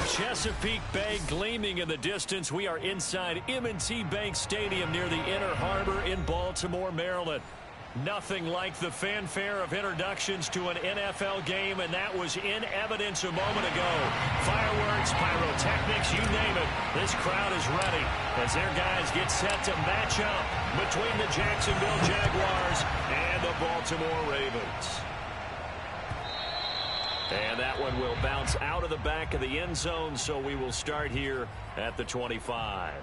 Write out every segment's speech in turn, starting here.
Chesapeake Bay gleaming in the distance. We are inside M&T Bank Stadium near the Inner Harbor in Baltimore, Maryland. Nothing like the fanfare of introductions to an NFL game, and that was in evidence a moment ago. Fireworks, pyrotechnics, you name it. This crowd is ready as their guys get set to match up between the Jacksonville Jaguars and the Baltimore Ravens. And that one will bounce out of the back of the end zone, so we will start here at the 25.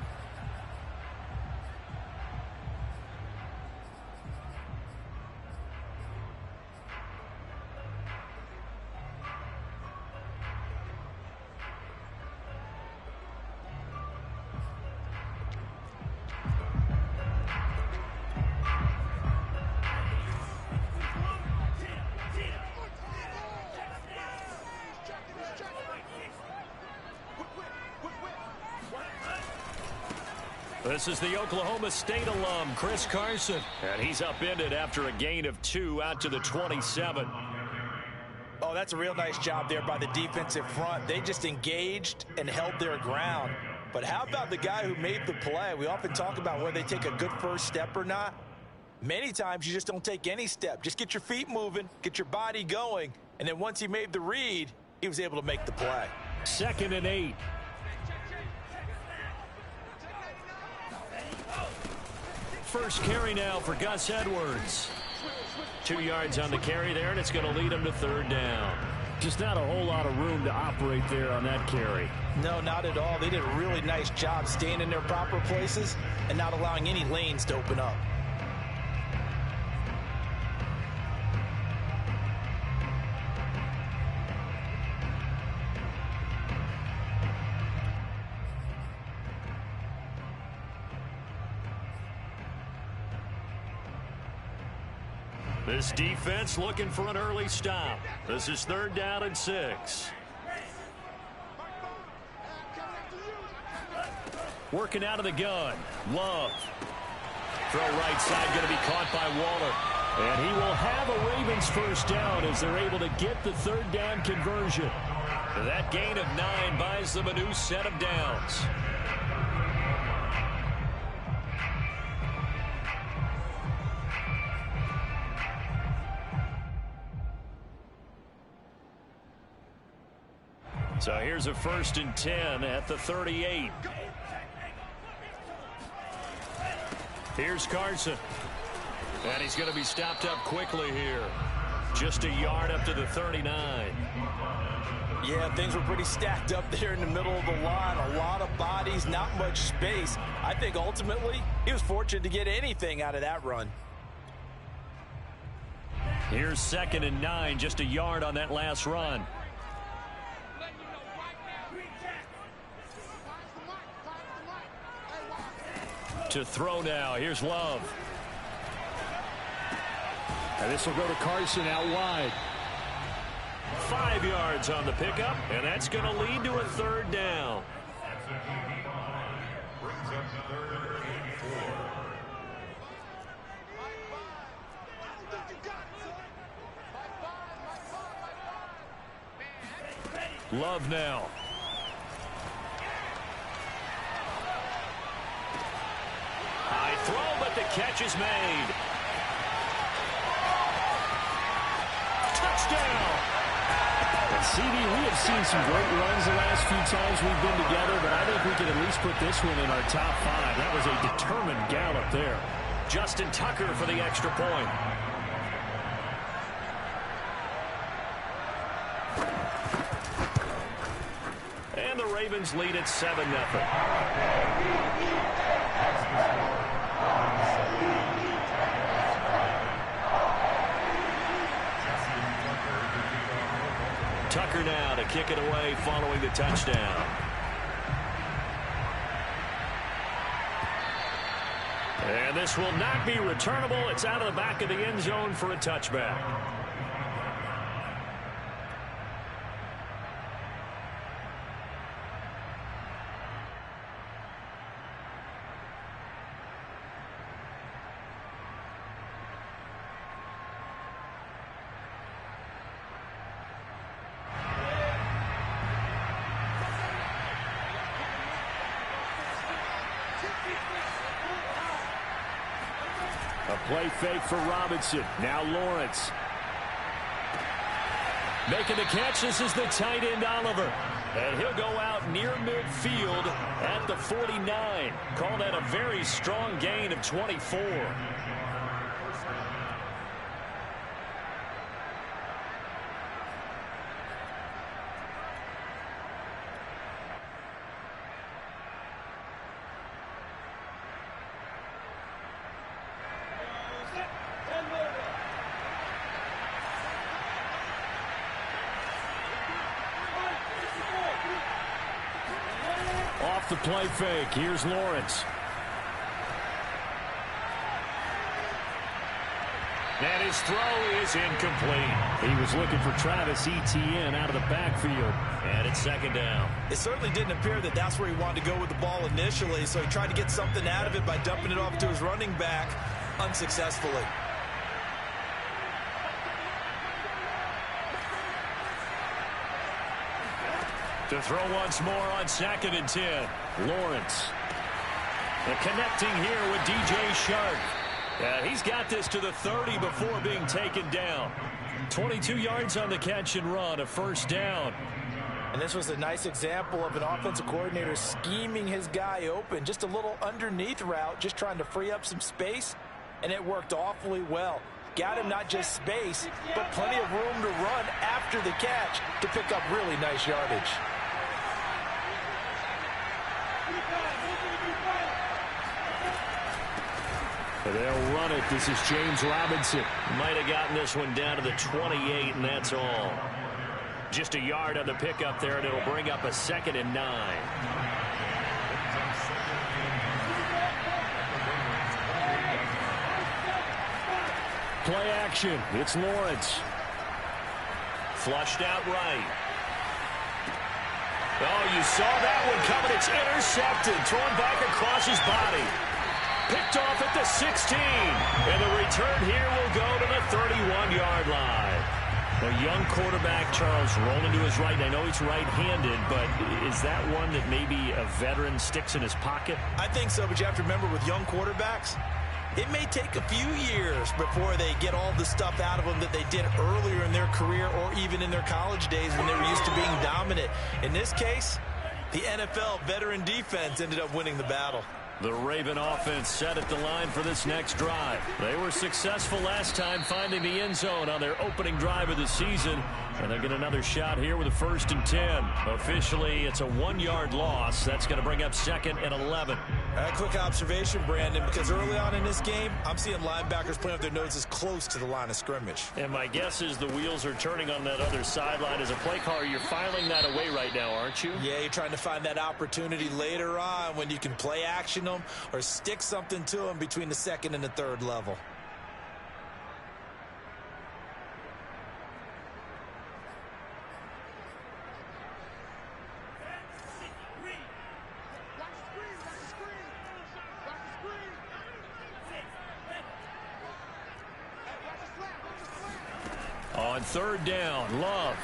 This is the Oklahoma State alum, Chris Carson. And he's upended after a gain of 2 out to the 27. Oh, that's a real nice job there by the defensive front. They just engaged and held their ground. But how about the guy who made the play? We often talk about whether they take a good first step or not. Many times you just don't take any step. Just get your feet moving, get your body going, and then once he made the read, he was able to make the play. 2nd and 8. First carry now for Gus Edwards. 2 yards on the carry there, and it's going to lead him to 3rd down. Just not a whole lot of room to operate there on that carry. No, not at all. They did a really nice job staying in their proper places and not allowing any lanes to open up. This defense looking for an early stop. This is 3rd down and 6. Working out of the gun. Love. Throw right side going to be caught by Waller. And he will have a Ravens first down as they're able to get the 3rd down conversion. That gain of 9 buys them a new set of downs. So here's a 1st and 10 at the 38. Here's Carson. And he's going to be stopped up quickly here. Just a yard up to the 39. Yeah, things were pretty stacked up there in the middle of the line. A lot of bodies, not much space. I think ultimately he was fortunate to get anything out of that run. Here's 2nd and 9, just a yard on that last run. To throw now. Here's Love. And this will go to Carson out wide. 5 yards on the pickup, and that's going to lead to a 3rd down. Love now. High throw, but the catch is made. Touchdown! And CD, we have seen some great runs the last few times we've been together, but I think we can at least put this one in our top 5. That was a determined gallop there. Justin Tucker for the extra point. And the Ravens lead at 7-0. Tucker now to kick it away following the touchdown. And this will not be returnable. It's out of the back of the end zone for a touchback. Play fake for Robinson. Now Lawrence. Making the catch, this is the tight end Oliver. And he'll go out near midfield at the 49. Call that a very strong gain of 24. Off the play fake. Here's Lawrence. And his throw is incomplete. He was looking for Travis Etienne out of the backfield. And it's second down. It certainly didn't appear that that's where he wanted to go with the ball initially, so he tried to get something out of it by dumping it off to his running back unsuccessfully. To throw once more on 2nd and 10. Lawrence. And connecting here with DJ Shark. He's got this to the 30 before being taken down. 22 yards on the catch and run, a first down. And this was a nice example of an offensive coordinator scheming his guy open. Just a little underneath route, just trying to free up some space, and it worked awfully well. Got him not just space, but plenty of room to run after the catch to pick up really nice yardage. They'll run it. This is James Robinson. Might have gotten this one down to the 28, and that's all. Just a yard on the pickup there, and it'll bring up a 2nd and 9. Play action. It's Lawrence. Flushed out right. Oh, you saw that one coming. It's intercepted. Thrown back across his body. Picked off at the 16. And the return here will go to the 31-yard line. A young quarterback, Charles, rolling to his right. I know he's right-handed, but is that one that maybe a veteran sticks in his pocket? I think so, but you have to remember with young quarterbacks, it may take a few years before they get all the stuff out of them that they did earlier in their career or even in their college days when they were used to being dominant. In this case, the NFL veteran defense ended up winning the battle. The Raven offense set at the line for this next drive. They were successful last time finding the end zone on their opening drive of the season. And they get another shot here with a 1st and 10. Officially, it's a 1-yard loss. That's going to bring up 2nd and 11. A quick observation, Brandon, because early on in this game, I'm seeing linebackers playing with their noses close to the line of scrimmage. And my guess is the wheels are turning on that other sideline. As a play caller, you're filing that away right now, aren't you? Yeah, you're trying to find that opportunity later on when you can play action them or stick something to them between the 2nd and the 3rd level. On 3rd down, Love.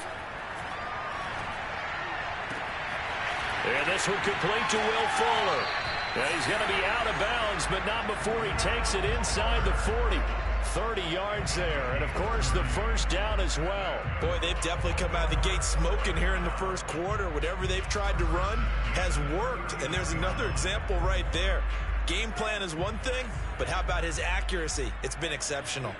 And this one complete to Will Fuller. And he's going to be out of bounds, but not before he takes it inside the 40. 30 yards there, and of course the first down as well. Boy, they've definitely come out of the gate smoking here in the first quarter. Whatever they've tried to run has worked, and there's another example right there. Game plan is one thing, but how about his accuracy? It's been exceptional.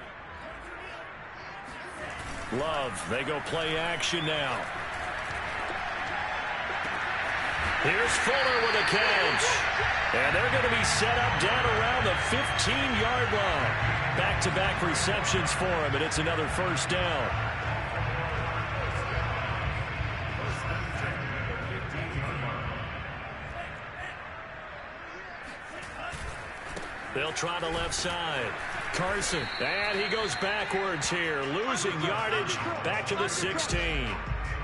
Love, they go play action now. Here's Fuller with a catch. And they're going to be set up down around the 15-yard line. Back-to-back receptions for him, and it's another first down. They'll try the left side. Carson, and he goes backwards here, losing yardage back to the 16.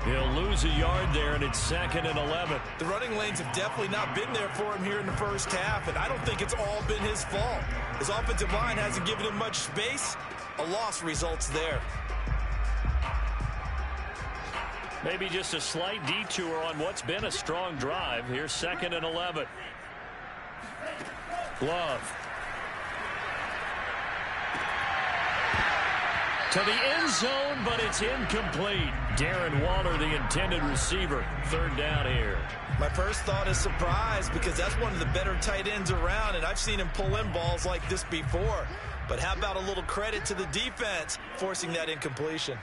He'll lose a yard there, and it's 2nd and 11. The running lanes have definitely not been there for him here in the first half, and I don't think it's all been his fault. His offensive line hasn't given him much space. A loss results there. Maybe just a slight detour on what's been a strong drive. Here's 2nd and 11. Love. To the end zone, but it's incomplete. Darren Waller, the intended receiver. Third down here. My first thought is surprise because that's one of the better tight ends around, and I've seen him pull in balls like this before. But how about a little credit to the defense forcing that incompletion?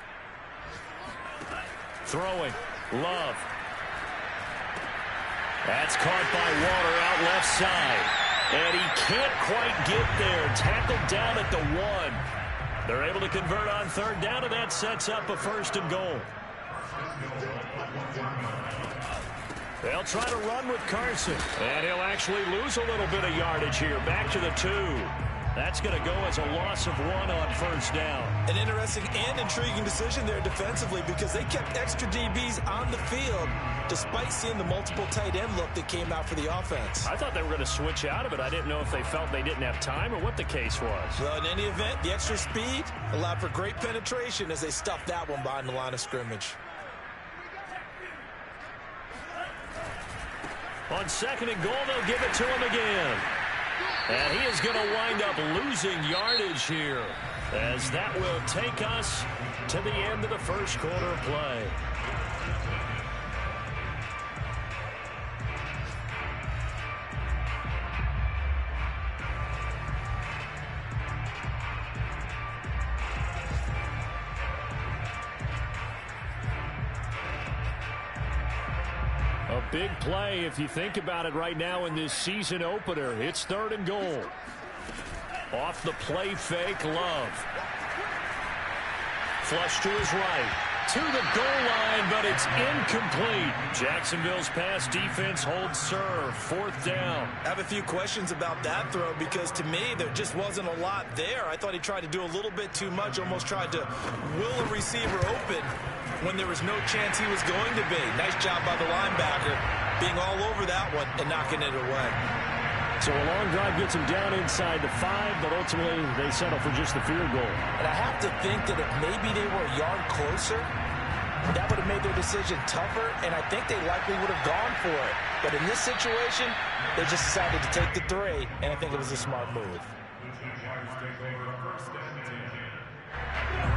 Throwing. Love. That's caught by Waller out left side. And he can't quite get there. Tackled down at the 1. They're able to convert on third down, and that sets up a 1st and goal. They'll try to run with Carson. And he'll actually lose a little bit of yardage here. Back to the 2. That's going to go as a loss of 1 on 1st down. An interesting and intriguing decision there defensively because they kept extra DBs on the field despite seeing the multiple tight end look that came out for the offense. I thought they were going to switch out of it. I didn't know if they felt they didn't have time or what the case was. Well, in any event, the extra speed allowed for great penetration as they stuffed that one behind the line of scrimmage. On 2nd and goal, they'll give it to him again. And he is going to wind up losing yardage here as that will take us to the end of the first quarter of play. A big play if you think about it right now in this season opener. It's 3rd and goal. Off the play fake, Love. Flush to his right. To the goal line, but it's incomplete. Jacksonville's pass defense holds serve. 4th down. I have a few questions about that throw because to me there just wasn't a lot there. I thought he tried to do a little bit too much, almost tried to will a receiver open when there was no chance he was going to be. Nice job by the linebacker being all over that one and knocking it away. So a long drive gets him down inside the 5, but ultimately they settle for just the field goal. And I have to think that if maybe they were a yard closer, that would have made their decision tougher, and I think they likely would have gone for it. But in this situation, they just decided to take the 3, and I think it was a smart move.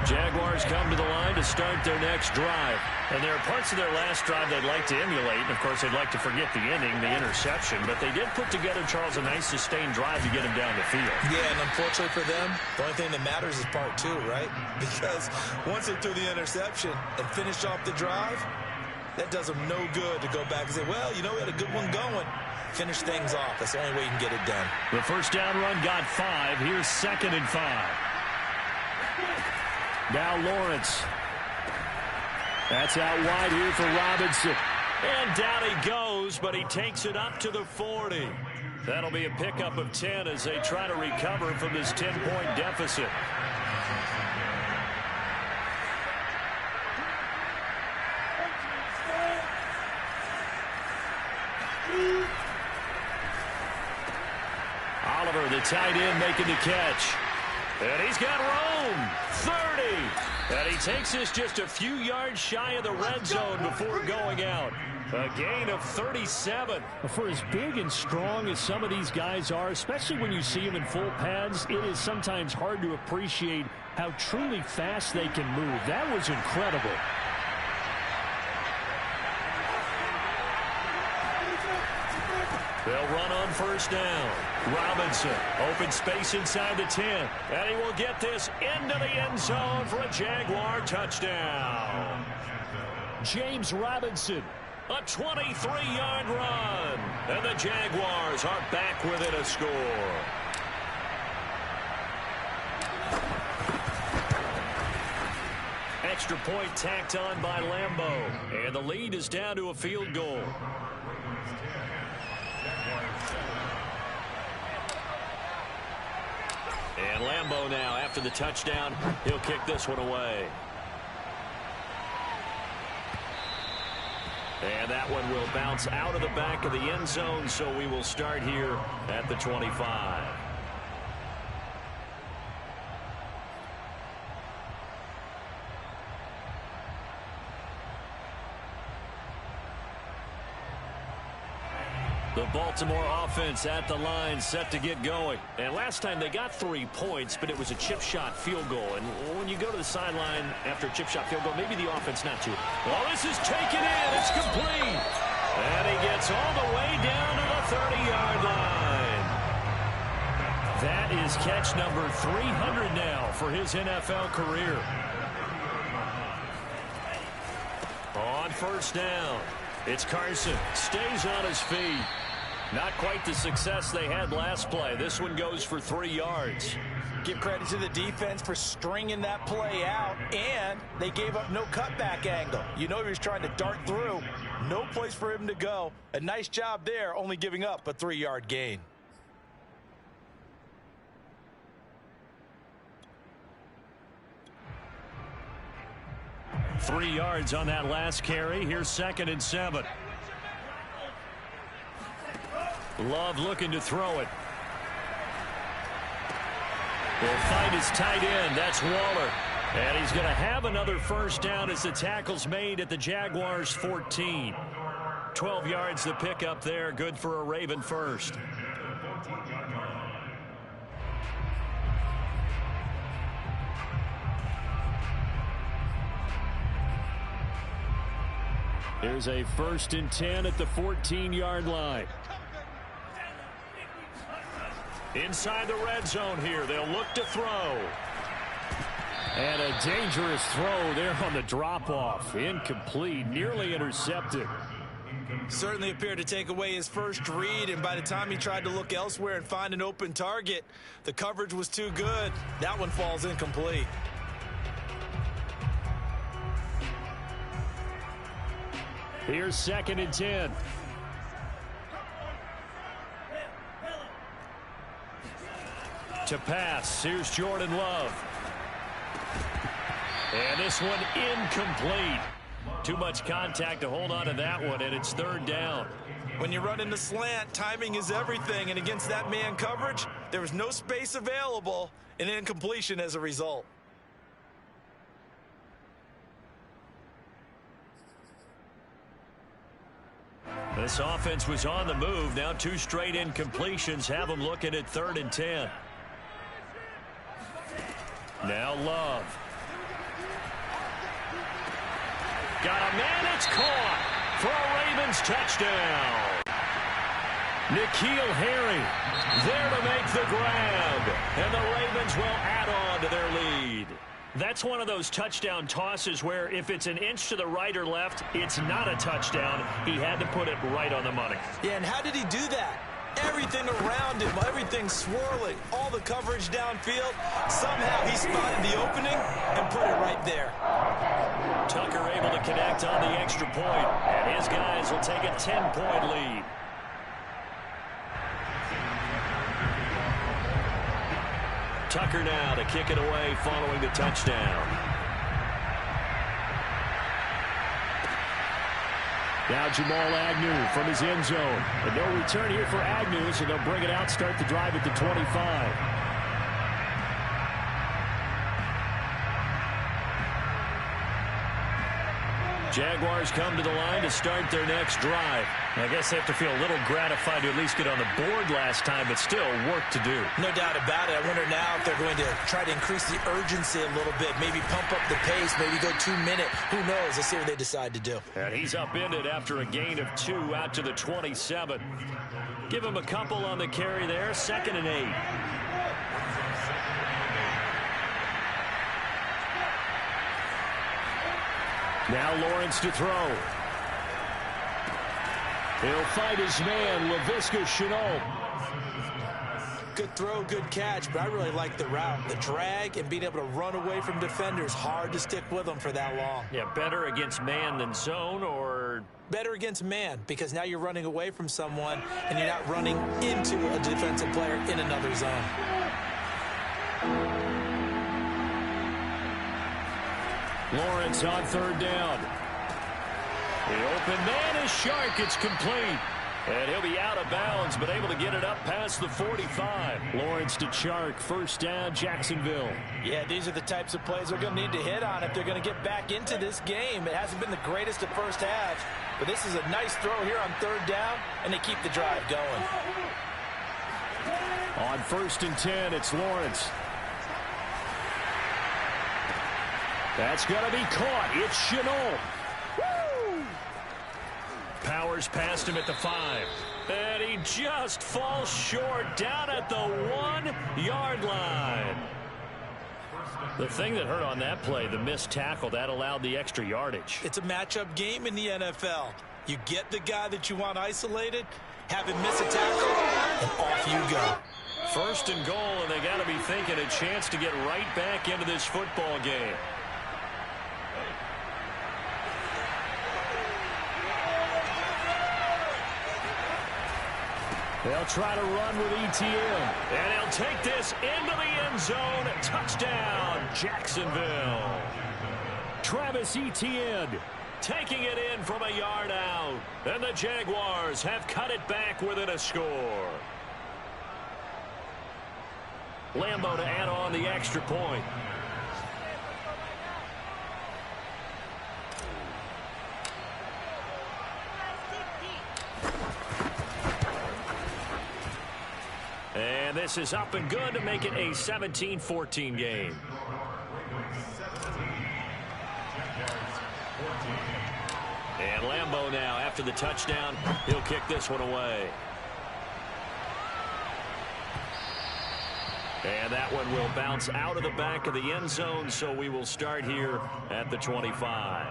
Jaguars come to the line to start their next drive. And there are parts of their last drive they'd like to emulate. And, of course, they'd like to forget the inning, the interception. But they did put together, Charles, a nice sustained drive to get him down the field. Yeah, and unfortunately for them, the only thing that matters is part 2, right? Because once they threw the interception and finished off the drive, that does them no good to go back and say, well, you know, we had a good one going. Finish things off. That's the only way you can get it done. The first down run got 5. Here's 2nd and 5. Now Lawrence. That's out wide here for Robinson. And down he goes, but he takes it up to the 40. That'll be a pickup of 10 as they try to recover from this 10-point deficit. Oliver, the tight end, making the catch. And he's got room. 30. And he takes this just a few yards shy of the red zone before going out. A gain of 37. For as big and strong as some of these guys are, especially when you see them in full pads, it is sometimes hard to appreciate how truly fast they can move. That was incredible. They'll run on first down. Robinson, open space inside the 10. And he will get this into the end zone for a Jaguar touchdown. James Robinson, a 23-yard run. And the Jaguars are back within a score. Extra point tacked on by Lambeau. And the lead is down to a field goal. And Lambeau now, after the touchdown, he'll kick this one away. And that one will bounce out of the back of the end zone, so we will start here at the 25. The Baltimore offense at the line, set to get going. And last time they got 3 points, but it was a chip shot field goal. And when you go to the sideline after a chip shot field goal, maybe the offense not too. Well, this is taken in. It's complete. And he gets all the way down to the 30-yard line. That is catch number 300 now for his NFL career. On first down, it's Carson. Stays on his feet. Not quite the success they had last play. This one goes for 3 yards. Give credit to the defense for stringing that play out, and they gave up no cutback angle. You know he was trying to dart through. No place for him to go. A nice job there, only giving up a 3-yard gain. Three yards on that last carry. Here's 2nd and 7. Love looking to throw it. Will find his tight end. That's Waller. And he's going to have another first down as the tackle's made at the Jaguars' 14. 12 yards to pick up there. Good for a Raven first. Here's a 1st and 10 at the 14-yard line. Inside the red zone here. They'll look to throw. And a dangerous throw there on the drop-off. Incomplete. Nearly intercepted. Certainly appeared to take away his first read, and by the time he tried to look elsewhere and find an open target, the coverage was too good. That one falls incomplete. Here's 2nd and 10. To pass, here's Jordan Love. And this one incomplete. Too much contact to hold on to that one, and it's 3rd down. When you run in the slant, timing is everything, and against that man coverage, there was no space available, and incompletion as a result. This offense was on the move. Now 2 straight incompletions have them looking at 3rd and 10. Now Love. Got a man, it's caught for a Ravens touchdown. N'Keal Harry there to make the grab. And the Ravens will add on to their lead. That's one of those touchdown tosses where if it's an inch to the right or left, it's not a touchdown. He had to put it right on the money. Yeah, and how did he do that? Everything around him, everything swirling, all the coverage downfield. Somehow he spotted the opening and put it right there. Tucker able to connect on the extra point, and his guys will take a 10-point lead. Tucker now to kick it away following the touchdown. Now Jamal Agnew from his end zone. And no return here for Agnew, so they'll bring it out, start the drive at the 25. Jaguars come to the line to start their next drive. I guess they have to feel a little gratified to at least get on the board last time, but still work to do. No doubt about it. I wonder now if they're going to try to increase the urgency a little bit, maybe pump up the pace, maybe go 2-minute. Who knows? Let's see what they decide to do. And he's upended after a gain of 2 out to the 27. Give him a couple on the carry there, 2nd and 8. Now Lawrence to throw. He'll fight his man, Laviska Shenault. Good throw, good catch, but I really like the route. The drag and being able to run away from defenders, hard to stick with them for that long. Yeah, better against man than zone, or? Better against man, because now you're running away from someone and you're not running into a defensive player in another zone. Lawrence on 3rd down. The open man is Shark. It's complete. And he'll be out of bounds, but able to get it up past the 45. Lawrence to Chark, first down, Jacksonville. Yeah, these are the types of plays they're going to need to hit on if they're going to get back into this game. It hasn't been the greatest of first halves, but this is a nice throw here on third down, and they keep the drive going. On 1st and 10, it's Lawrence. That's going to be caught. It's Chenault. Powers past him at the 5. And he just falls short down at the 1-yard line. The thing that hurt on that play, the missed tackle, that allowed the extra yardage. It's a matchup game in the NFL. You get the guy that you want isolated, have him miss a tackle, and off you go. 1st and goal, and they got to be thinking a chance to get right back into this football game. They'll try to run with ETN. And he'll take this into the end zone. Touchdown, Jacksonville. Travis Etienne taking it in from a yard out. And the Jaguars have cut it back within a score. Lambeau to add on the extra point. And this is up and good to make it a 17-14 game. And Lambeau now, after the touchdown, he'll kick this one away. And that one will bounce out of the back of the end zone, so we will start here at the 25.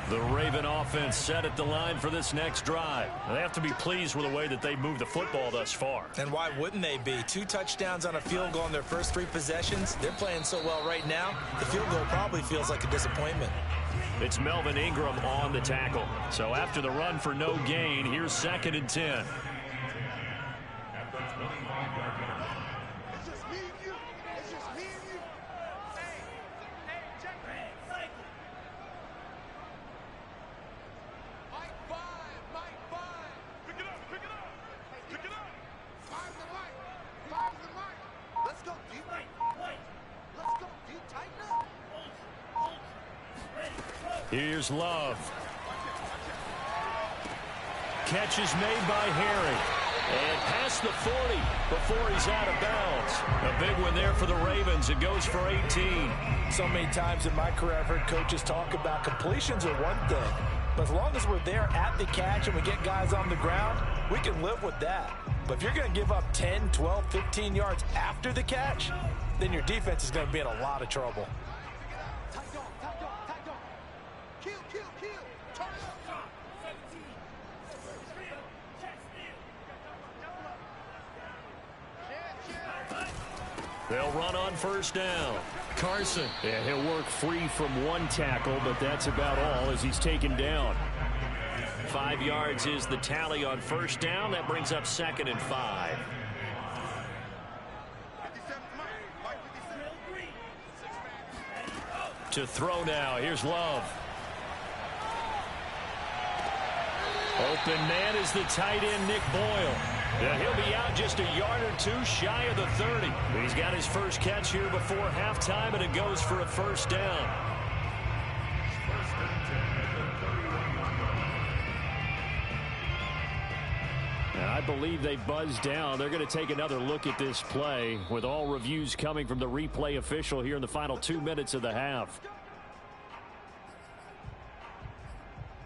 The Raven offense set at the line for this next drive. They have to be pleased with the way that they moved the football thus far. And why wouldn't they be? 2 touchdowns on a field goal in their first 3 possessions. They're playing so well right now, the field goal probably feels like a disappointment. It's Melvin Ingram on the tackle. So after the run for no gain, here's 2nd and 10. Here's Love. Catch is made by Herring. And past the 40 before he's out of bounds. A big one there for the Ravens. It goes for 18. So many times in my career I've heard coaches talk about completions are one thing. But as long as we're there at the catch and we get guys on the ground, we can live with that. But if you're going to give up 10, 12, 15 yards after the catch, then your defense is going to be in a lot of trouble. They'll run on 1st down. Carson. Yeah, he'll work free from 1 tackle, but that's about all as he's taken down. 5 yards is the tally on 1st down. That brings up 2nd and 5. To throw now. Here's Love. Open man is the tight end, Nick Boyle. Yeah, he'll be out just a yard or 2 shy of the 30. He's got his first catch here before halftime, and it goes for a 1st down. And I believe they buzzed down. They're going to take another look at this play with all reviews coming from the replay official here in the final 2 minutes of the half.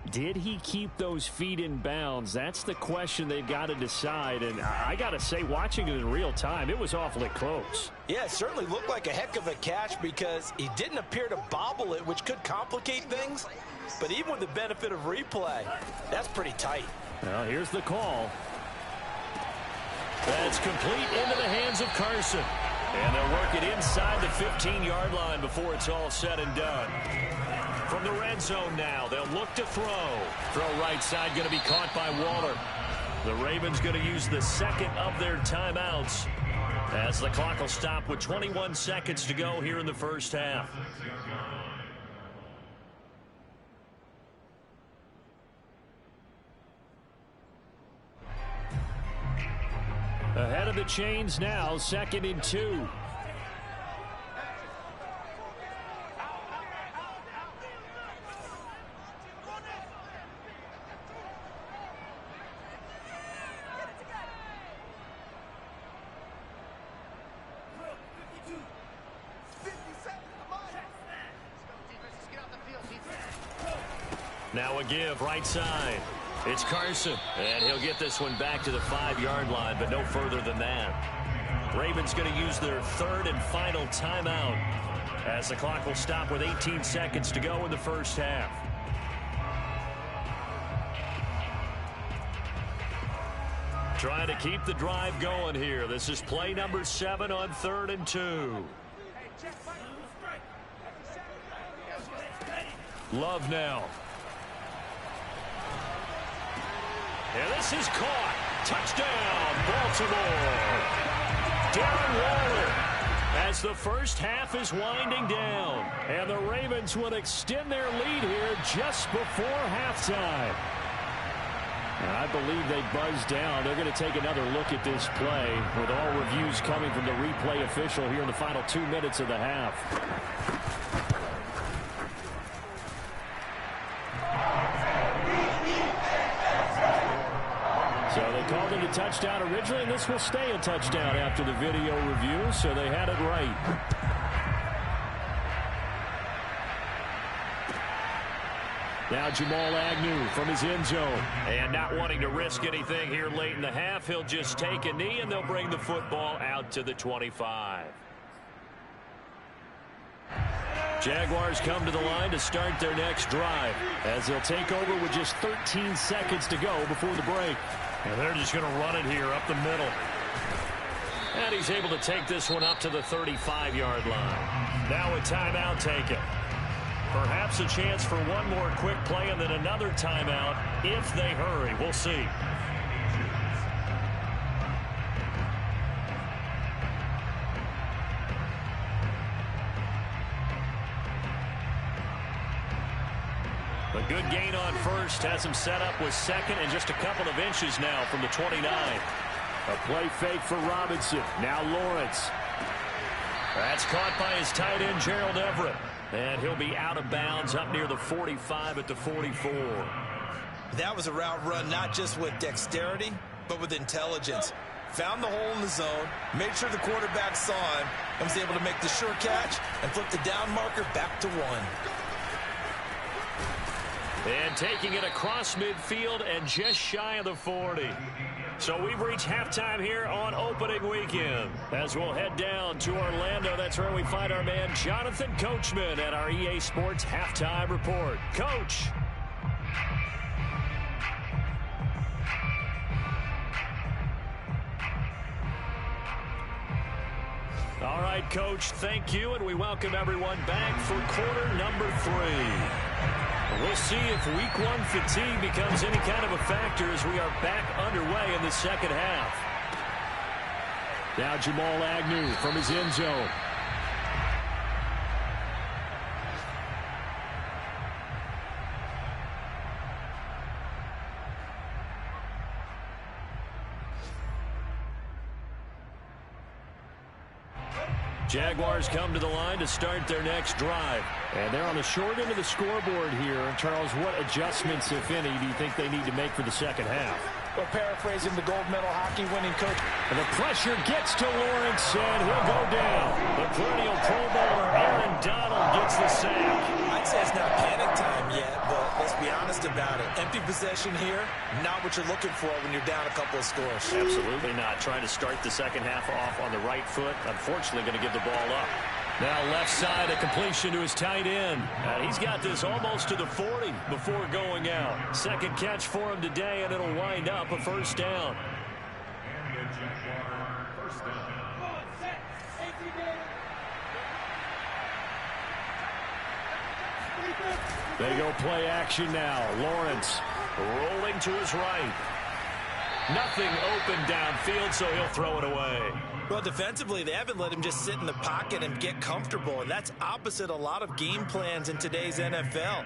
Did he keep those feet in bounds? That's the question they've got to decide. And I got to say, watching it in real time, it was awfully close. Yeah, it certainly looked like a heck of a catch because he didn't appear to bobble it, which could complicate things. But even with the benefit of replay, that's pretty tight. Well, here's the call. That's complete into the hands of Carson. And they'll work it inside the 15-yard line before it's all said and done. From the red zone now, they'll look to throw. Throw right side going to be caught by Waller. The Ravens going to use the 2nd of their timeouts. As the clock will stop with 21 seconds to go here in the first half. Ahead of the chains now, 2nd and 2. Now a give right side. It's Carson, and he'll get this one back to the 5-yard line, but no further than that. Ravens going to use their 3rd and final timeout as the clock will stop with 18 seconds to go in the first half. Trying to keep the drive going here. This is play number 7 on 3rd and 2. Love now. And this is caught. Touchdown, Baltimore. Darren Waller as the first half is winding down. And the Ravens will extend their lead here just before halftime. And I believe they buzzed down. They're going to take another look at this play with all reviews coming from the replay official here in the final 2 minutes of the half. So they called it a touchdown originally, and this will stay a touchdown after the video review, so they had it right. Now Jamal Agnew from his end zone. And not wanting to risk anything here late in the half, he'll just take a knee, and they'll bring the football out to the 25. Jaguars come to the line to start their next drive as they'll take over with just 13 seconds to go before the break. And they're just going to run it here up the middle. And he's able to take this one up to the 35-yard line. Now a timeout taken. Perhaps a chance for one more quick play and then another timeout if they hurry. We'll see. A good gain on first has him set up with 2nd and just a couple of inches now from the 29. A play fake for Robinson. Now Lawrence. That's caught by his tight end, Gerald Everett. And he'll be out of bounds up near the 45 at the 44. That was a route run not just with dexterity, but with intelligence. Found the hole in the zone, made sure the quarterback saw him, and was able to make the sure catch and flip the down marker back to 1. And taking it across midfield and just shy of the 40. So we've reached halftime here on opening weekend. As we'll head down to Orlando, that's where we find our man Jonathan Coachman at our EA Sports Halftime Report. Coach. All right, Coach, thank you, and we welcome everyone back for quarter number 3. We'll see if week 1 fatigue becomes any kind of a factor as we are back underway in the second half. Now Jamal Agnew from his end zone. Jaguars come to the line to start their next drive. And they're on the short end of the scoreboard here. Charles, what adjustments, if any, do you think they need to make for the second half? Well, paraphrasing the gold medal hockey winning coach. And the pressure gets to Lawrence, and he'll go down. The perennial Pro Bowler Aaron Donald gets the sack. I'd say it's not panic time yet, but let's be honest about it. Empty possession here, not what you're looking for when you're down a couple of scores. Absolutely not. Trying to start the second half off on the right foot. Unfortunately, going to give the ball up. Now left side, a completion to his tight end. He's got this almost to the 40 before going out. Second catch for him today, and it'll wind up a first down. They go play action now. Lawrence rolling to his right. Nothing open downfield, so he'll throw it away. Well, defensively, they haven't let him just sit in the pocket and get comfortable, and that's opposite a lot of game plans in today's NFL.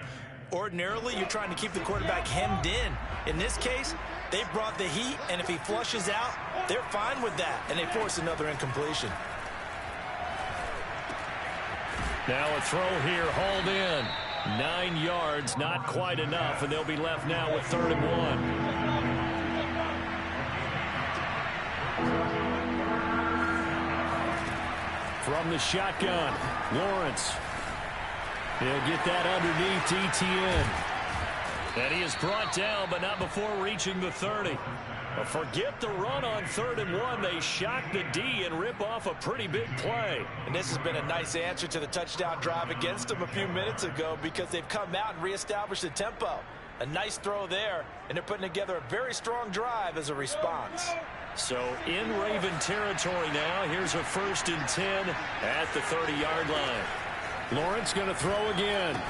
Ordinarily, you're trying to keep the quarterback hemmed in. In this case, they brought the heat, and if he flushes out, they're fine with that, and they force another incompletion. Now a throw here, hauled in. 9 yards, not quite enough, and they'll be left now with 3rd and 1. From the shotgun, Lawrence. He'll get that underneath Etienne. And he is brought down, but not before reaching the 30. Well, forget the run on 3rd and 1. They shock the D and rip off a pretty big play. And this has been a nice answer to the touchdown drive against them a few minutes ago because they've come out and reestablished the tempo. A nice throw there, and they're putting together a very strong drive as a response. So in Raven territory now, here's a 1st and 10 at the 30-yard line. Lawrence going to throw again.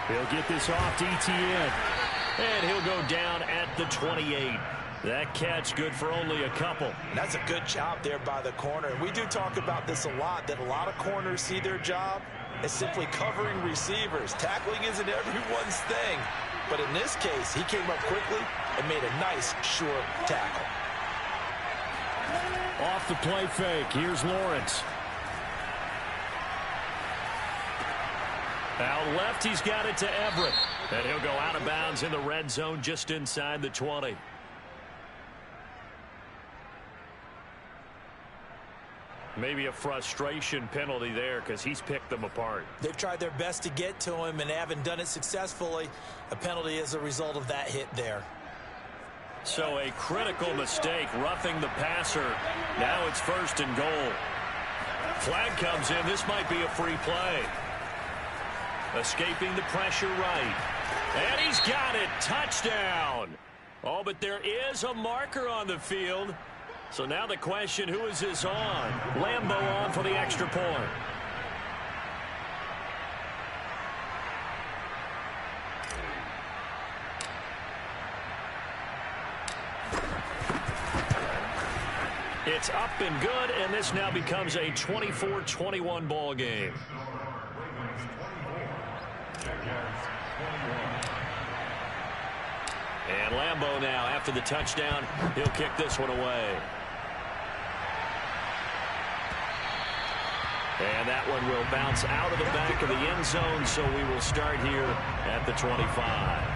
He'll get this off to Etienne. And he'll go down at the 28. That catch good for only a couple. And that's a good job there by the corner. And we do talk about this a lot, that a lot of corners see their job as simply covering receivers. Tackling isn't everyone's thing. But in this case, he came up quickly and made a nice, short tackle. Off the play fake, here's Lawrence. Out left, he's got it to Everett. And he'll go out of bounds in the red zone just inside the 20. Maybe a frustration penalty there because he's picked them apart. They've tried their best to get to him and haven't done it successfully. A penalty as a result of that hit there. So a critical mistake, roughing the passer. Now it's 1st and goal. Flag comes in. This might be a free play. Escaping the pressure right. And he's got it. Touchdown. Oh, but there is a marker on the field. So now the question, who is this on? Lambo on for the extra point. It's up and good, and this now becomes a 24-21 ball game. And Lambo now, after the touchdown, he'll kick this one away. And that one will bounce out of the back of the end zone, so we will start here at the 25.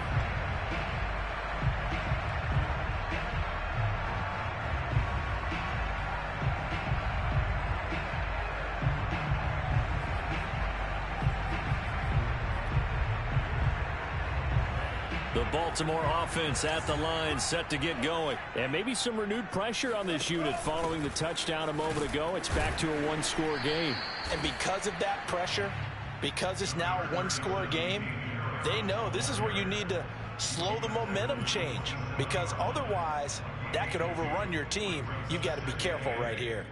The Baltimore offense at the line, set to get going. And maybe some renewed pressure on this unit following the touchdown a moment ago. It's back to a one-score game. And because of that pressure, because it's now a one-score game, they know this is where you need to slow the momentum change. Because otherwise, that could overrun your team. You've got to be careful right here.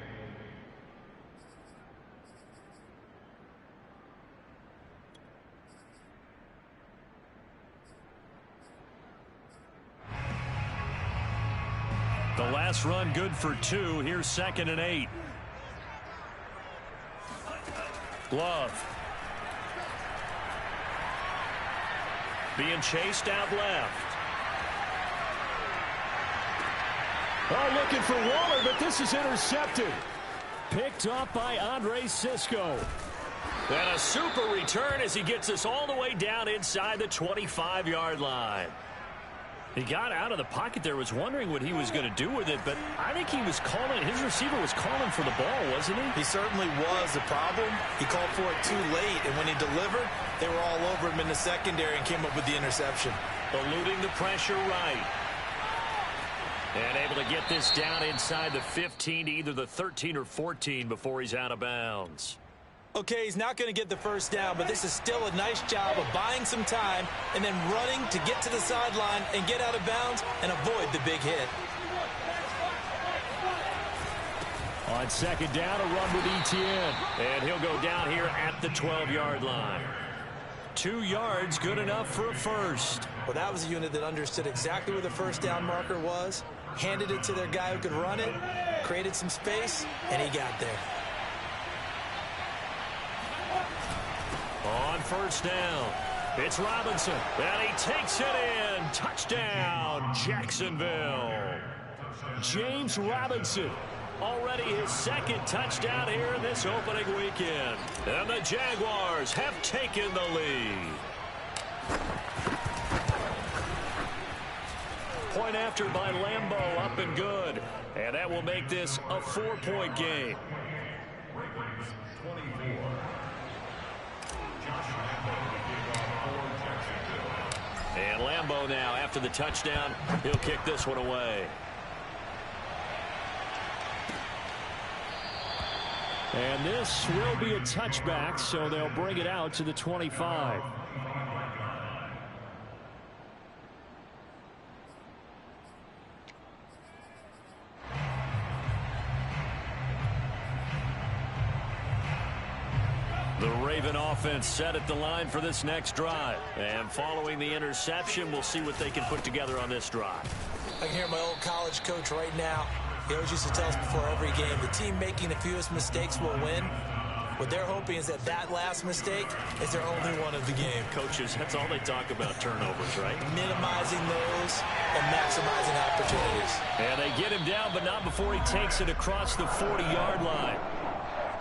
The last run good for 2. Here's 2nd and 8. Love. Being chased out left. Oh, looking for Waller, but this is intercepted. Picked up by Andre Cisco. And a super return as he gets us all the way down inside the 25-yard line. He got out of the pocket there, was wondering what he was going to do with it, but I think he was calling, his receiver was calling for the ball, wasn't he? He certainly was. The problem, he called for it too late, and when he delivered, they were all over him in the secondary and came up with the interception. Eluding the pressure right. And able to get this down inside the 15 to either the 13 or 14 before he's out of bounds. Okay, he's not going to get the first down, but this is still a nice job of buying some time and then running to get to the sideline and get out of bounds and avoid the big hit. On 2nd down, a run with Etienne. And he'll go down here at the 12-yard line. 2 yards, good enough for a first. Well, that was a unit that understood exactly where the first down marker was, handed it to their guy who could run it, created some space, and he got there. On first down, it's Robinson, and he takes it in. Touchdown, Jacksonville. James Robinson, already his second touchdown here in this opening weekend. And the Jaguars have taken the lead. Point after by Lambeau, up and good. And that will make this a 4-point game. And Lambeau now, after the touchdown, he'll kick this one away. And this will be a touchback, so they'll bring it out to the 25. The Raven offense set at the line for this next drive. And following the interception, we'll see what they can put together on this drive. I can hear my old college coach right now. He always used to tell us before every game, the team making the fewest mistakes will win. What they're hoping is that last mistake is their only one of the game. Coaches, that's all they talk about, turnovers, right? Minimizing those and maximizing opportunities. And they get him down, but not before he takes it across the 40-yard line.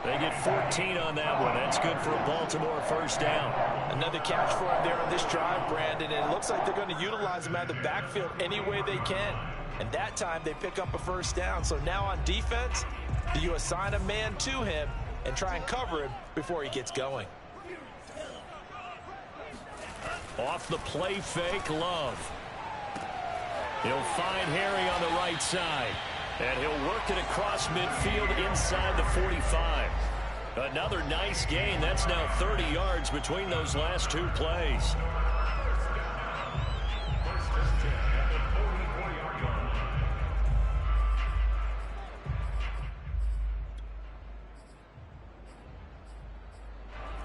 They get 14 on that one. That's good for a Baltimore first down. Another catch for him there on this drive, Brandon, and it looks like they're going to utilize him out of the backfield any way they can. And that time they pick up a first down. So now on defense, you assign a man to him and try and cover him before he gets going. Off the play fake, Love. He'll find Harry on the right side. And he'll work it across midfield inside the 45. Another nice gain. That's now 30 yards between those last two plays.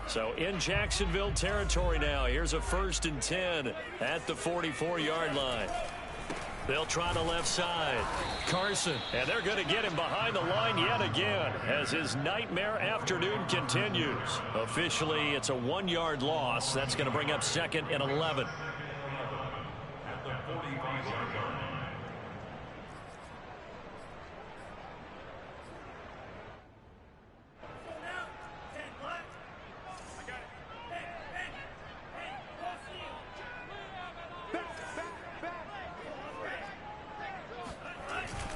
So in Jacksonville territory now. Here's a 1st and 10 at the 44-yard line. They'll try the left side. Carson. And they're going to get him behind the line yet again as his nightmare afternoon continues. Officially, it's a 1-yard loss. That's going to bring up 2nd and 11.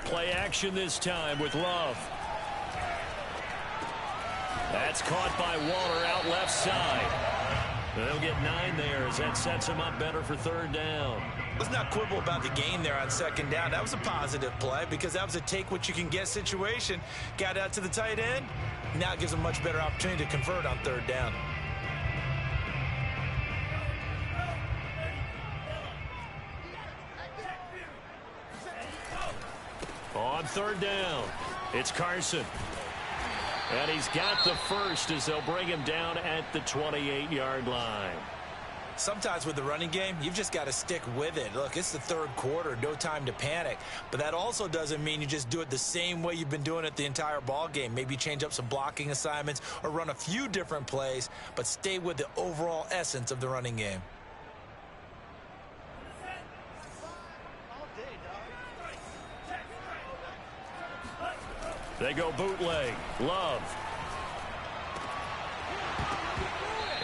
Play action this time with Love. That's caught by Waller out left side. They'll get 9 there as that sets him up better for 3rd down. Let's not quibble about the gain there on 2nd down. That was a positive play because that was a take-what-you-can-get situation. Got out to the tight end. Now it gives a much better opportunity to convert on 3rd down. On 3rd down, it's Carson. And he's got the first as they'll bring him down at the 28-yard line. Sometimes with the running game, you've just got to stick with it. Look, it's the 3rd quarter, no time to panic. But that also doesn't mean you just do it the same way you've been doing it the entire ball game. Maybe change up some blocking assignments or run a few different plays, but stay with the overall essence of the running game. They go bootleg. Love.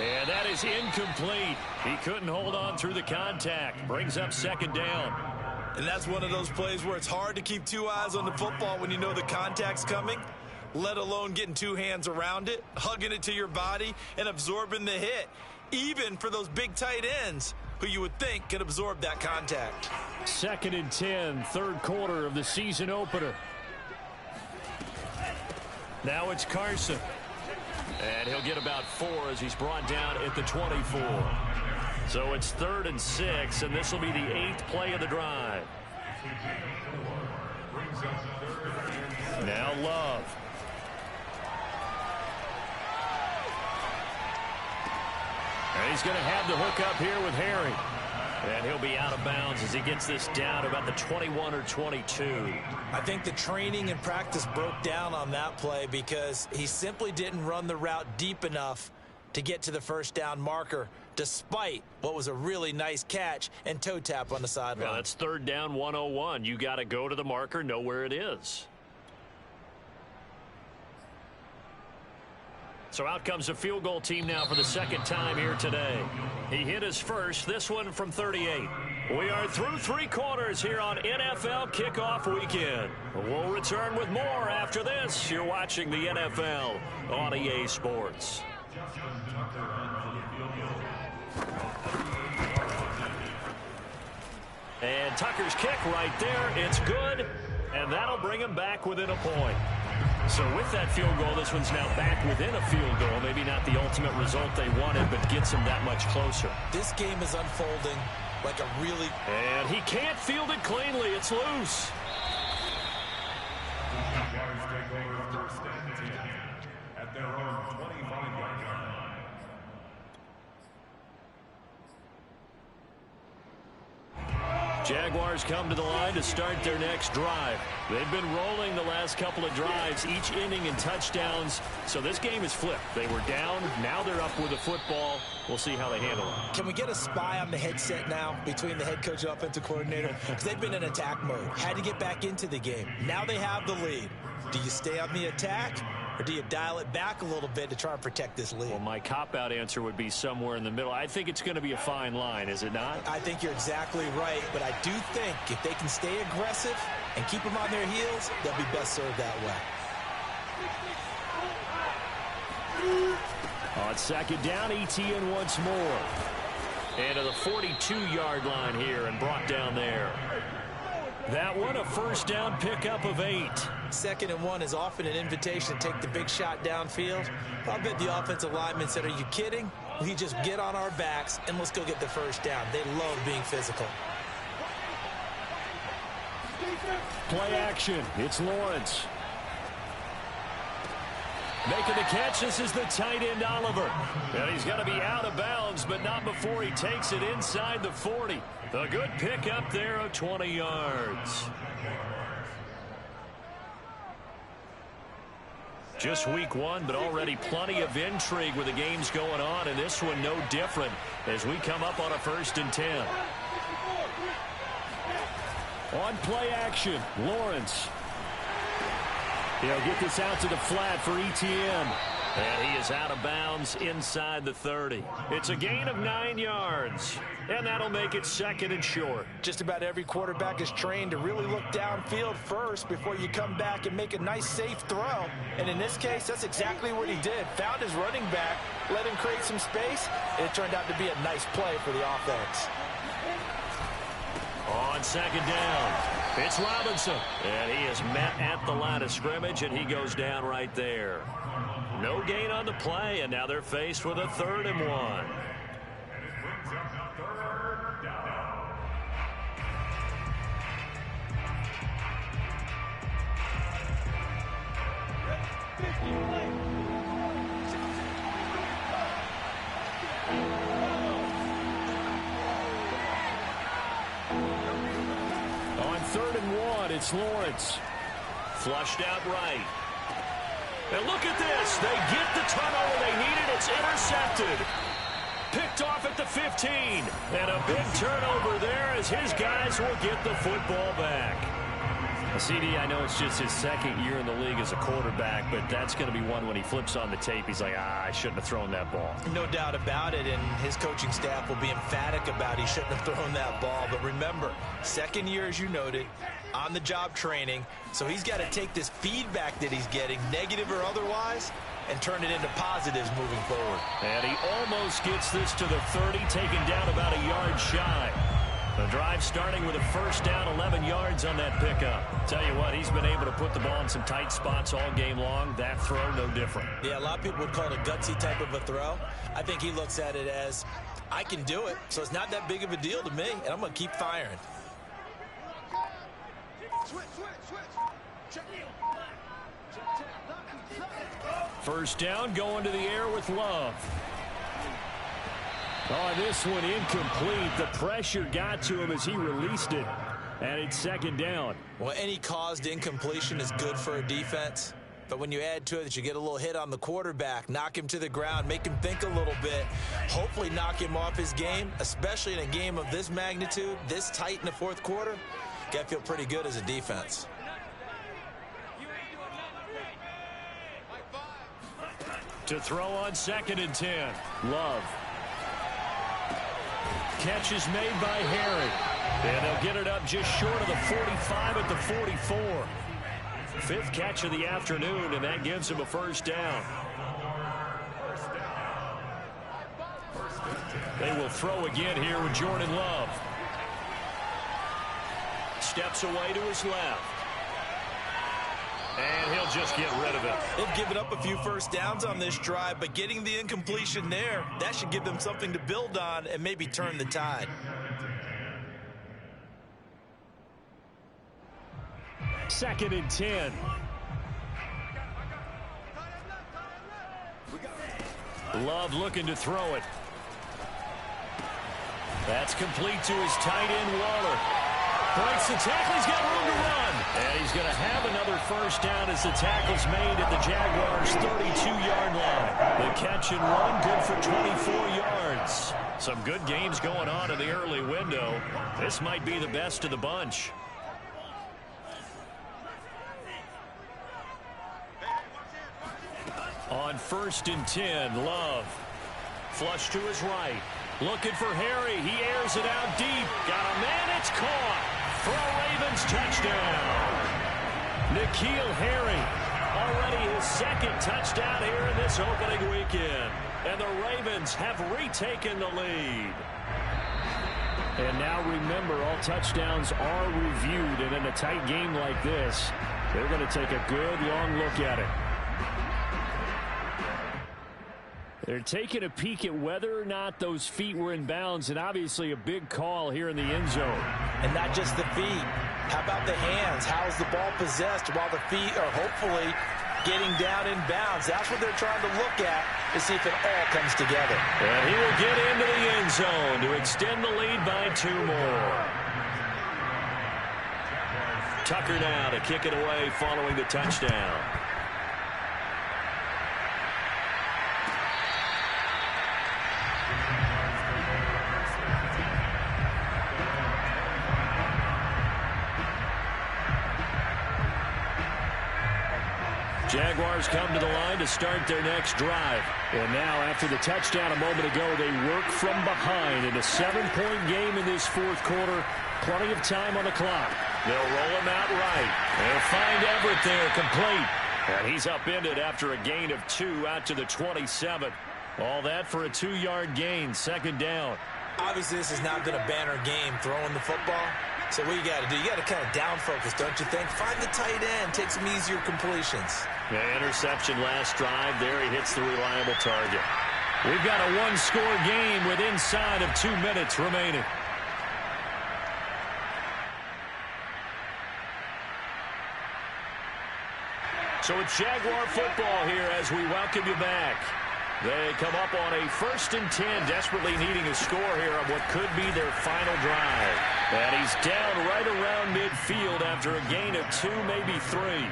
And that is incomplete. He couldn't hold on through the contact. Brings up 2nd down. And that's one of those plays where it's hard to keep 2 eyes on the football when you know the contact's coming, let alone getting 2 hands around it, hugging it to your body, and absorbing the hit, even for those big tight ends who you would think could absorb that contact. 2nd and 10, 3rd quarter of the season opener. Now it's Carson. And he'll get about 4 as he's brought down at the 24. So it's 3rd and 6, and this will be the 8th play of the drive. Now Love. And he's going to have the hook up here with Harry. And he'll be out of bounds as he gets this down to about the 21 or 22. I think the training and practice broke down on that play because he simply didn't run the route deep enough to get to the first down marker, despite what was a really nice catch and toe tap on the sideline. Yeah, that's third down 101. You got to go to the marker, know where it is. So out comes the field goal team now for the second time here today. He hit his first, this one from 38. We are through three quarters here on NFL Kickoff Weekend. We'll return with more after this. You're watching the NFL on EA Sports. And Tucker's kick right there. It's good, and that'll bring him back within a point. So with that field goal, this one's now back within a field goal. Maybe not the ultimate result they wanted, but gets them that much closer. This game is unfolding like a really... And he can't field it cleanly. It's loose. At their own 25-yard line. Jaguars come to the line to start their next drive. They've been rolling the last couple of drives, each inning in touchdowns. So this game is flipped. They were down. Now they're up with the football. We'll see how they handle it. Can we get a spy on the headset now between the head coach and offensive coordinator? Because they've been in attack mode. Had to get back into the game. Now they have the lead. Do you stay on the attack? Or do you dial it back a little bit to try and protect this lead? Well, my cop-out answer would be somewhere in the middle. I think it's going to be a fine line, is it not? I think you're exactly right, but I do think if they can stay aggressive and keep them on their heels, they'll be best served that way. On second down, ETN once more. And to the 42-yard line here and brought down there. That one a first down pickup of 8. 2nd and 1 is often an invitation to take the big shot downfield. I bet the offensive lineman said, are you kidding? We just get on our backs and let's go get the first down. They love being physical. Play action. It's Lawrence. Making the catch, this is the tight end, Oliver. And he's going to be out of bounds, but not before he takes it inside the 40. A good pickup there of 20 yards. Just week 1, but already plenty of intrigue with the games going on, and this one no different as we come up on a 1st and 10. On play action, Lawrence. He'll get this out to the flat for ETN. And he is out of bounds inside the 30. It's a gain of 9 yards. And that'll make it 2nd and short. Just about every quarterback is trained to really look downfield first before you come back and make a nice, safe throw. And in this case, that's exactly what he did. Found his running back, let him create some space, and it turned out to be a nice play for the offense. On 2nd down, it's Robinson. And he is met at the line of scrimmage, and he goes down right there. No gain on the play, and now they're faced with a 3rd and 1. On 3rd and 1, it's Lawrence. Flushed out right. And look at this. They get the turnover they needed. It's intercepted. Picked off at the 15. And a big turnover there as his guys will get the football back. CD, I know it's just his 2nd year in the league as a quarterback, but that's going to be one when he flips on the tape. He's like, I shouldn't have thrown that ball. No doubt about it, and his coaching staff will be emphatic about he shouldn't have thrown that ball. But remember, 2nd year, as you noted, on-the-job training, so he's got to take this feedback that he's getting, negative or otherwise, and turn it into positives moving forward. And he almost gets this to the 30, taken down about a yard shy. The drive starting with a first down, 11 yards on that pickup. Tell you what, he's been able to put the ball in some tight spots all game long. That throw, no different. Yeah, a lot of people would call it a gutsy type of a throw. I think he looks at it as, I can do it, so it's not that big of a deal to me, and I'm going to keep firing. First down, going to the air with Love. Oh, this one incomplete. The pressure got to him as he released it. And it's second down. Well, any caused incompletion is good for a defense. But when you add to it that you get a little hit on the quarterback, knock him to the ground, make him think a little bit, hopefully knock him off his game, especially in a game of this magnitude, this tight in the fourth quarter, got to feel pretty good as a defense. To throw on 2nd and 10. Love. Catch is made by Harry. And they'll get it up just short of the 45 at the 44. 5th catch of the afternoon, and that gives him a first down. They will throw again here with Jordan Love. Steps away to his left. And he'll just get rid of it. They've given up a few first downs on this drive, but getting the incompletion there, that should give them something to build on and maybe turn the tide. Second and 10. Love looking to throw it. That's complete to his tight end, Waller. Breaks the tackle. He's got room to run. And he's going to have another first down as the tackle's made at the Jaguars' 32-yard line. The catch and run, good for 24 yards. Some good games going on in the early window. This might be the best of the bunch. On 1st and 10, Love. Flush to his right. Looking for Harry. He airs it out deep. Got a man. It's caught. For a Ravens touchdown. N'Keal Harry. Already his 2nd touchdown here in this opening weekend. And the Ravens have retaken the lead. And now remember, all touchdowns are reviewed. And in a tight game like this, they're going to take a good long look at it. They're taking a peek at whether or not those feet were in bounds, and obviously a big call here in the end zone. And not just the feet. How about the hands? How's the ball possessed while the feet are hopefully getting down in bounds? That's what they're trying to look at to see if it all comes together. And he will get into the end zone to extend the lead by 2 more. Tucker now to kick it away following the touchdown. Jaguars come to the line to start their next drive. And now, after the touchdown a moment ago, they work from behind in a 7-point game in this fourth quarter. Plenty of time on the clock. They'll roll him out right. They'll find Everett there, complete. And he's upended after a gain of 2 out to the 27. All that for a 2-yard gain, 2nd down. Obviously, this has not been a banner game throwing the football. So what you got to do, you got to kind of down focus, don't you think? Find the tight end, take some easier completions. The interception last drive. There he hits the reliable target. We've got a 1-score game with inside of 2 minutes remaining. So it's Jaguar football here as we welcome you back. They come up on a 1st and 10, desperately needing a score here on what could be their final drive. And he's down right around midfield after a gain of 2, maybe 3.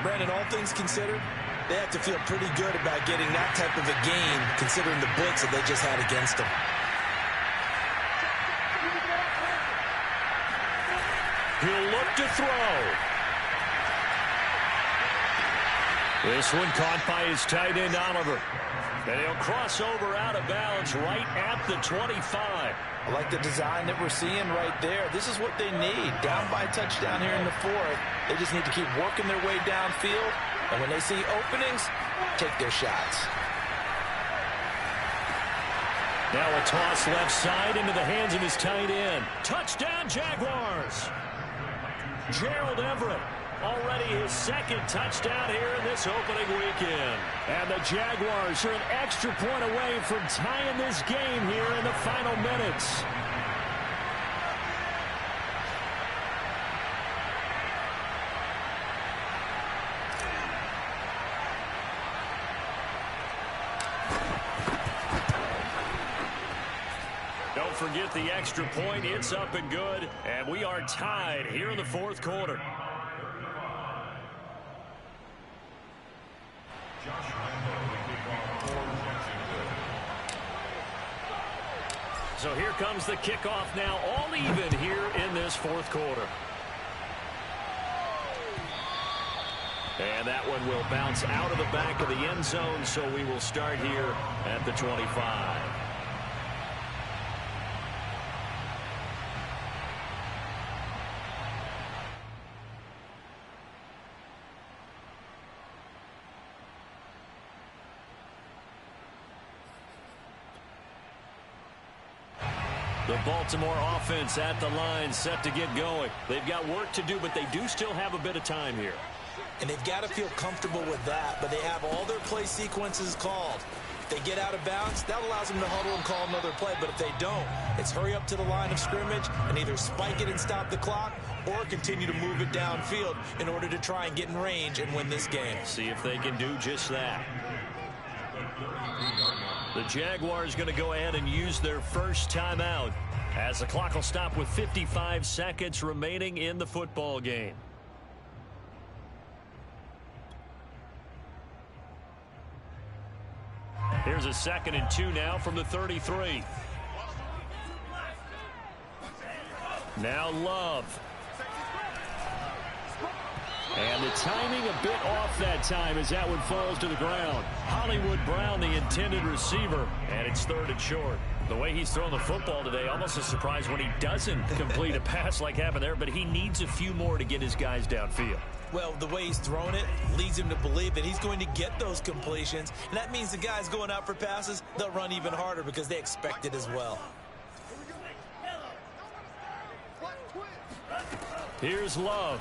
Brandon, all things considered, they have to feel pretty good about getting that type of a gain, considering the blitz that they just had against them. He'll look to throw. This one caught by his tight end, Oliver. And he'll cross over out of bounds right at the 25. I like the design that we're seeing right there. This is what they need. Down by a touchdown here in the 4th. They just need to keep working their way downfield. And when they see openings, take their shots. Now a toss left side into the hands of his tight end. Touchdown, Jaguars. Gerald Everett. Already his 2nd touchdown here in this opening weekend. And the Jaguars are an extra point away from tying this game here in the final minutes. Don't forget the extra point. It's up and good. And we are tied here in the fourth quarter. So here comes the kickoff now, all even here in this fourth quarter. And that one will bounce out of the back of the end zone, so we will start here at the 25. The Baltimore offense at the line, set to get going. They've got work to do, but they do still have a bit of time here. And they've got to feel comfortable with that, but they have all their play sequences called. If they get out of bounds, that allows them to huddle and call another play. But if they don't, it's hurry up to the line of scrimmage and either spike it and stop the clock or continue to move it downfield in order to try and get in range and win this game. See if they can do just that. The Jaguars going to go ahead and use their first timeout as the clock will stop with 55 seconds remaining in the football game. Here's a 2nd and 2 now from the 33. Now Love. And the timing a bit off that time as that one falls to the ground. Hollywood Brown, the intended receiver, and it's 3rd and short. The way he's thrown the football today, almost a surprise when he doesn't complete a pass like happened there, but he needs a few more to get his guys downfield. Well, the way he's thrown it leads him to believe that he's going to get those completions, and that means the guys going out for passes, they'll run even harder because they expect it as well. Here's Love.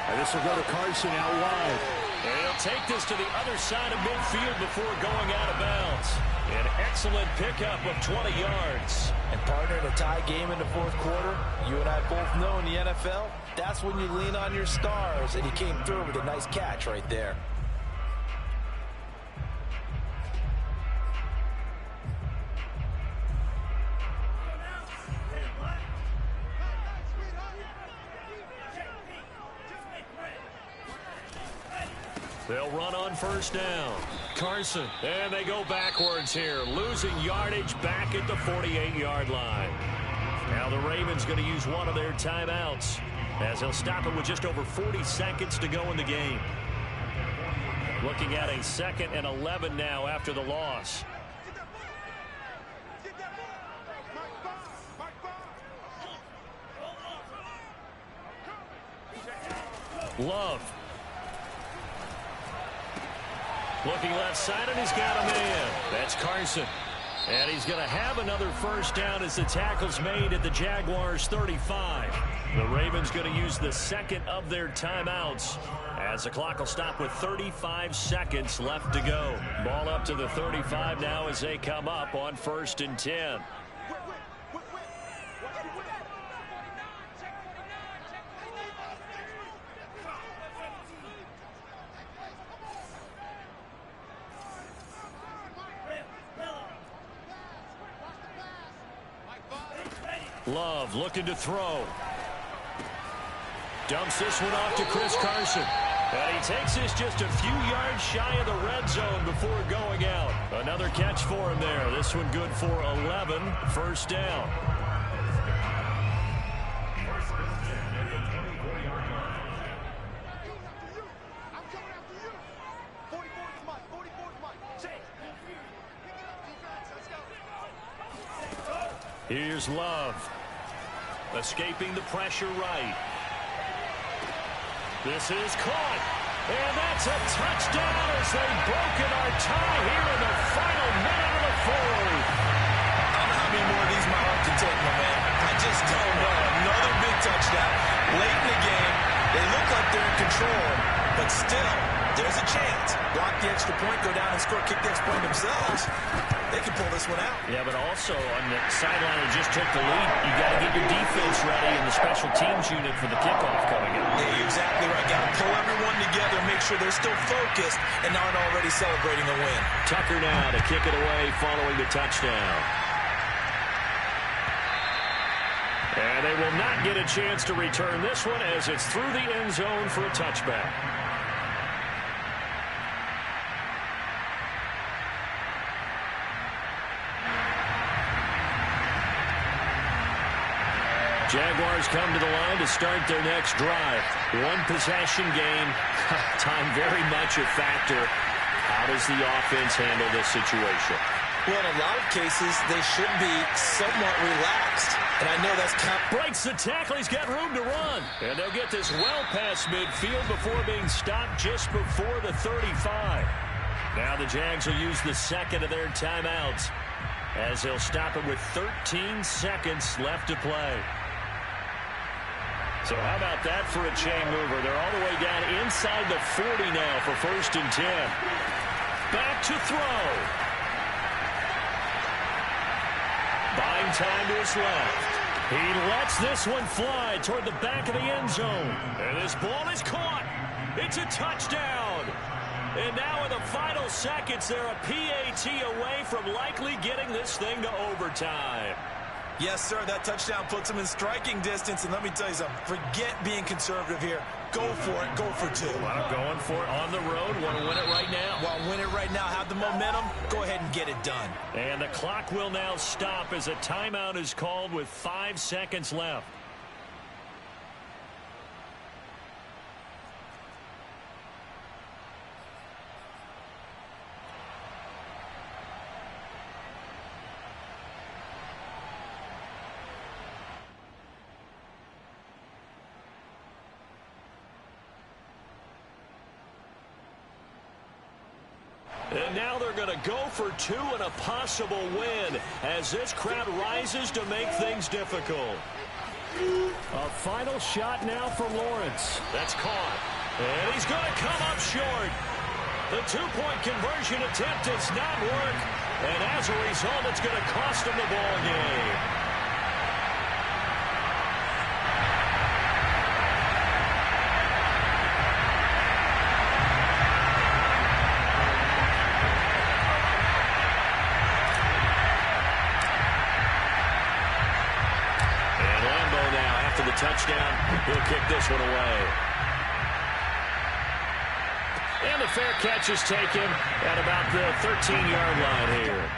And this will go to Carson out wide. And he'll take this to the other side of midfield before going out of bounds. An excellent pickup of 20 yards. And partner, in a tie game in the fourth quarter, you and I both know in the NFL, that's when you lean on your stars, and he came through with a nice catch right there. They'll run on first down. Carson. And they go backwards here, losing yardage back at the 48-yard line. Now the Ravens going to use one of their timeouts as they'll stop it with just over 40 seconds to go in the game. Looking at a 2nd and 11 now after the loss. Love. Looking left side, and he's got a man. That's Carson. And he's going to have another first down as the tackle's made at the Jaguars' 35. The Ravens going to use the 2nd of their timeouts as the clock will stop with 35 seconds left to go. Ball up to the 35 now as they come up on 1st and 10. Love looking to throw. Dumps this one off to Chris Carson. And he takes this just a few yards shy of the red zone before going out. Another catch for him there. This one good for 11. First down. Here's Love. Escaping the pressure right. This is caught. And that's a touchdown as they've broken our tie here in the final minute of the fourth. I don't know how many more of these my heart can take, my man. I just don't know. Another big touchdown. Late in the game, they look like they're in control, but still, there's a chance. Block the extra point, go down and score, kick the extra point themselves. They can pull this one out. Yeah, but also on the sideline that just took the lead, you got to get your defense ready, and the special special teams unit for the kickoff coming up. Yeah, you're exactly right. Got to pull everyone together, make sure they're still focused and aren't already celebrating a win. Tucker now to kick it away following the touchdown. And they will not get a chance to return this one as it's through the end zone for a touchback. Jaguars come to the line to start their next drive. One possession game. Time very much a factor. How does the offense handle this situation? Well, in a lot of cases, they should be somewhat relaxed. And I know that's breaks the tackle. He's got room to run. And they'll get this well past midfield before being stopped just before the 35. Now the Jags will use the second of their timeouts as they'll stop it with 13 seconds left to play. So how about that for a chain mover? They're all the way down inside the 40 now for 1st and 10. Back to throw. Buying time to his left. He lets this one fly toward the back of the end zone. And this ball is caught. It's a touchdown. And now in the final seconds, they're a PAT away from likely getting this thing to overtime. Yes, sir, that touchdown puts them in striking distance. And let me tell you something, forget being conservative here. Go for it, go for two. Well, going for it on the road. Want to win it right now? Want to win it right now, have the momentum, go ahead and get it done. And the clock will now stop as a timeout is called with 5 seconds left. And now they're going to go for two and a possible win as this crowd rises to make things difficult. A final shot now for Lawrence. That's caught. And he's going to come up short. The two-point conversion attempt does not work. And as a result, it's going to cost him the ball game. Touchdown. He'll kick this one away. And the fair catch is taken at about the 13-yard line here.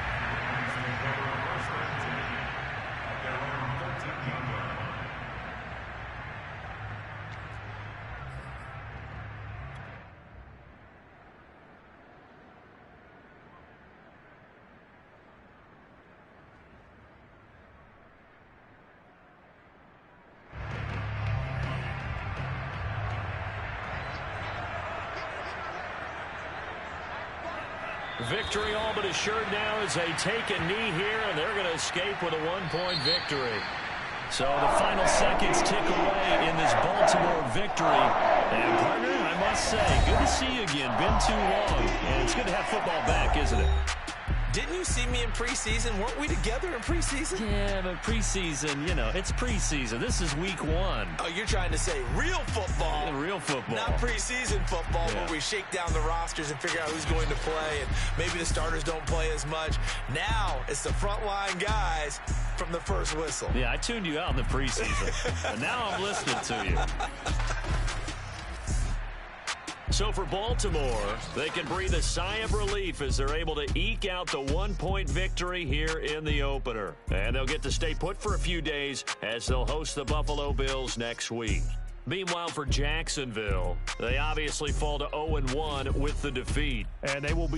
Victory all but assured now as they take a knee here, and they're going to escape with a one-point victory. So the final seconds tick away in this Baltimore victory. And, partner, I must say, good to see you again. Been too long. And it's good to have football back, isn't it? Didn't you see me in preseason? Weren't we together in preseason? Yeah, but preseason, you know, it's preseason. This is week one. Oh, you're trying to say real football. Yeah, real football. Not preseason football, yeah, where we shake down the rosters and figure out who's going to play, and maybe the starters don't play as much. Now it's the frontline guys from the first whistle. Yeah, I tuned you out in the preseason, and now I'm listening to you. So for Baltimore, they can breathe a sigh of relief as they're able to eke out the one-point victory here in the opener. And they'll get to stay put for a few days as they'll host the Buffalo Bills next week. Meanwhile, for Jacksonville, they obviously fall to 0-1 with the defeat. And they will be